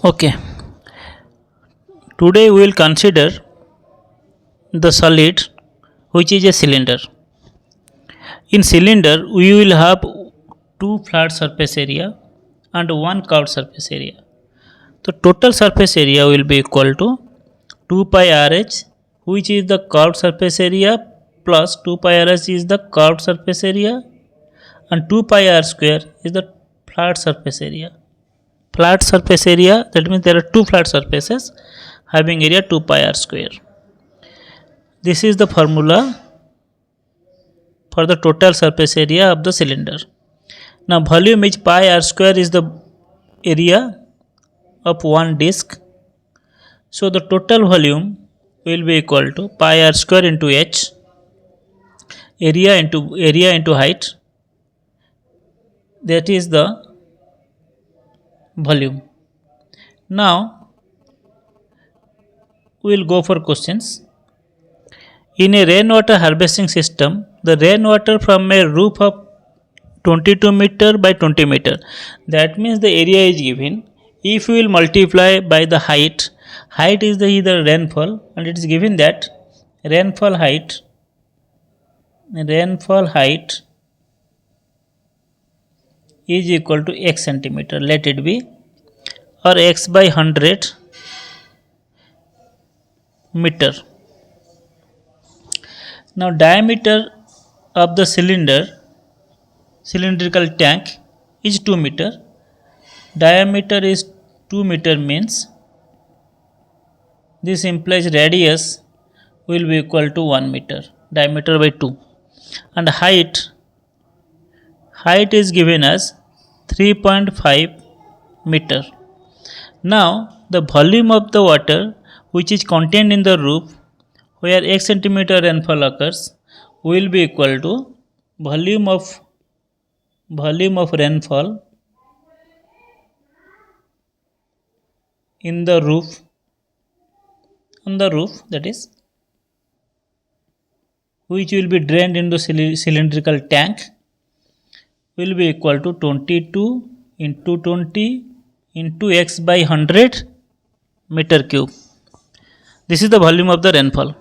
Okay, today we will consider the solid which is a cylinder. In cylinder we will have two flat surface area and one curved surface area. The total surface area will be equal to 2 pi rh, which is the curved surface area, plus 2 pi rh is the curved surface area, and 2 pi r square is the flat surface area. Flat surface area, that means there are two flat surfaces having area 2 pi r square. This is the formula for the total surface area of the cylinder. Now volume is pi r square is the area of one disc. So the total volume will be equal to pi r square into h, area into height, that is the volume. Now we will go for questions. In a rainwater harvesting system, the rainwater from a roof of 22 meter by 20 meter, that means the area is given. If we will multiply by the height is the either rainfall, and it is given that rainfall height is equal to x centimeter, let it be, or x by 100 meter. Now diameter of the cylindrical tank is 2 meter. Diameter is 2 meter, means this implies radius will be equal to 1 meter, diameter by 2, and height is given as 3.5 meter. Now the volume of the water which is contained in the roof where x centimeter rainfall occurs will be equal to volume of rainfall in the roof, that is, which will be drained into cylindrical tank, will be equal to 22 into 20 into x by 100 meter cube. This is the volume of the rainfall.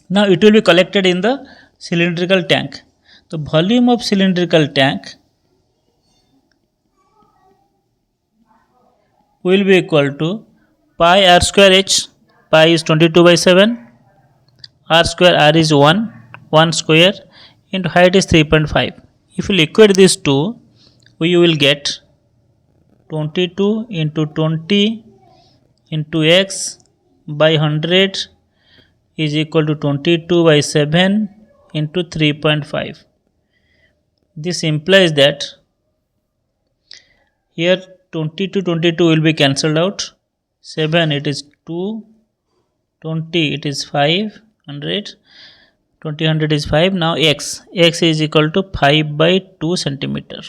Now it will be collected in the cylindrical tank. The volume of cylindrical tank will be equal to pi r square h. Pi is 22 by 7, r square, r is 1 square, into height is 3.5. If you equate these two, we will get 22 into 20 into x by 100 is equal to 22 by 7 into 3.5. This implies that here 22 will be cancelled out, 7 it is 2, 20 it is 500, 100 is 5. Now x is equal to 5 by 2 centimeter,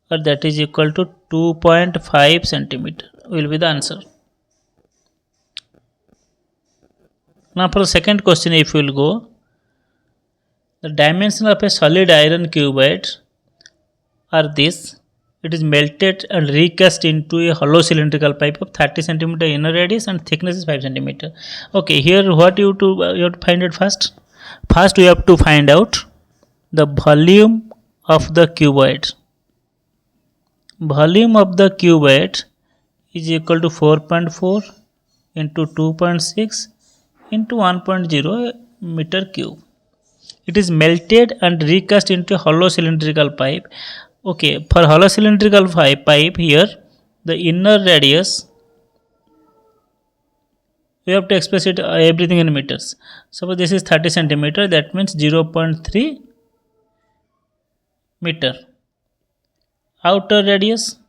or that is equal to 2.5 centimeter will be the answer. Now for the second question, if we will go, the dimension of a solid iron cuboid are this. It is melted and recast into a hollow cylindrical pipe of 30 centimeter inner radius and thickness is 5 centimeter. Okay, here what you have to find it first. First we have to find out the volume of the cuboid. Volume of the cuboid is equal to 4.4 into 2.6 into 1.0 meter cube. It is melted and recast into a hollow cylindrical pipe. Okay, for hollow cylindrical pipe here, the inner radius, we have to express it everything in meters. Suppose this is 30 centimeter, that means 0.3 meter. Outer radius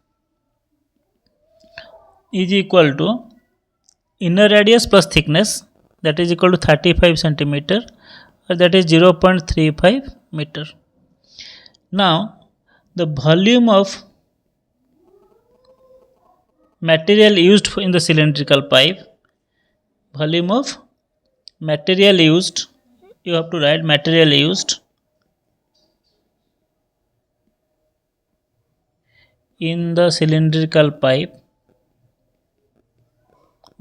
is equal to inner radius plus thickness, that is equal to 35 centimeter, or that is 0.35 meter. Now the volume of material used in the cylindrical pipe, volume of material used, you have to write material used in the cylindrical pipe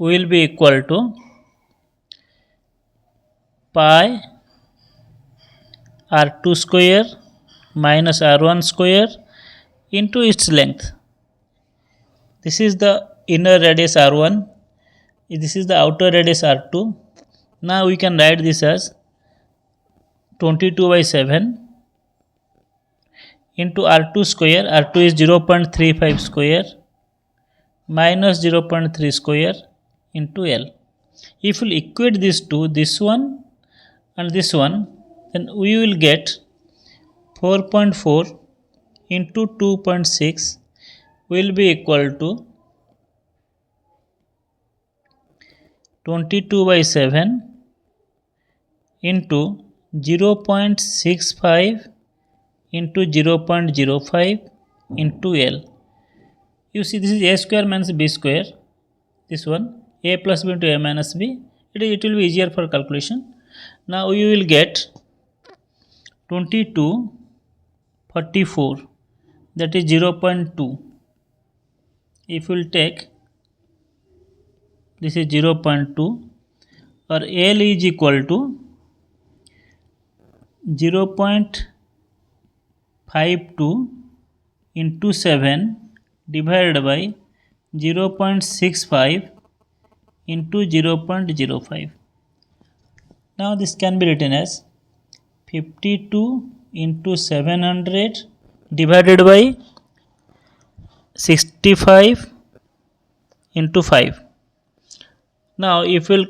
will be equal to pi r2 square minus r1 square into its length. This is the inner radius r1, this is the outer radius r2. Now we can write this as 22/7 into r2 square, r2 is 0.35 square minus 0.3 square into L. If we equate this to this one and this one, then we will get 4.4 into 2.6 will be equal to 22/7 into 0.65 into 0.05 into L. You see, this is a square minus b square. This one, a plus b into a minus b. It will be easier for calculation. Now you will get 22/44, that is 0.2. If you will take this is 0.2, or L is equal to 0.52 into 7 divided by 0.65 into 0.05. Now this can be written as 52 into 700 divided by 65 into 5. Now if we will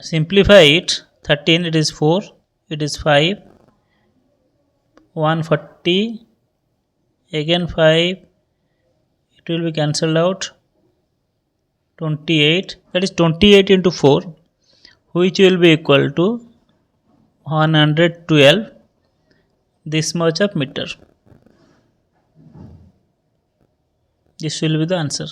simplify it, 13, it is 4, it is 5, 140, again 5, it will be cancelled out, 28, that is 28 into 4, which will be equal to 112, this much of meter. This will be the answer.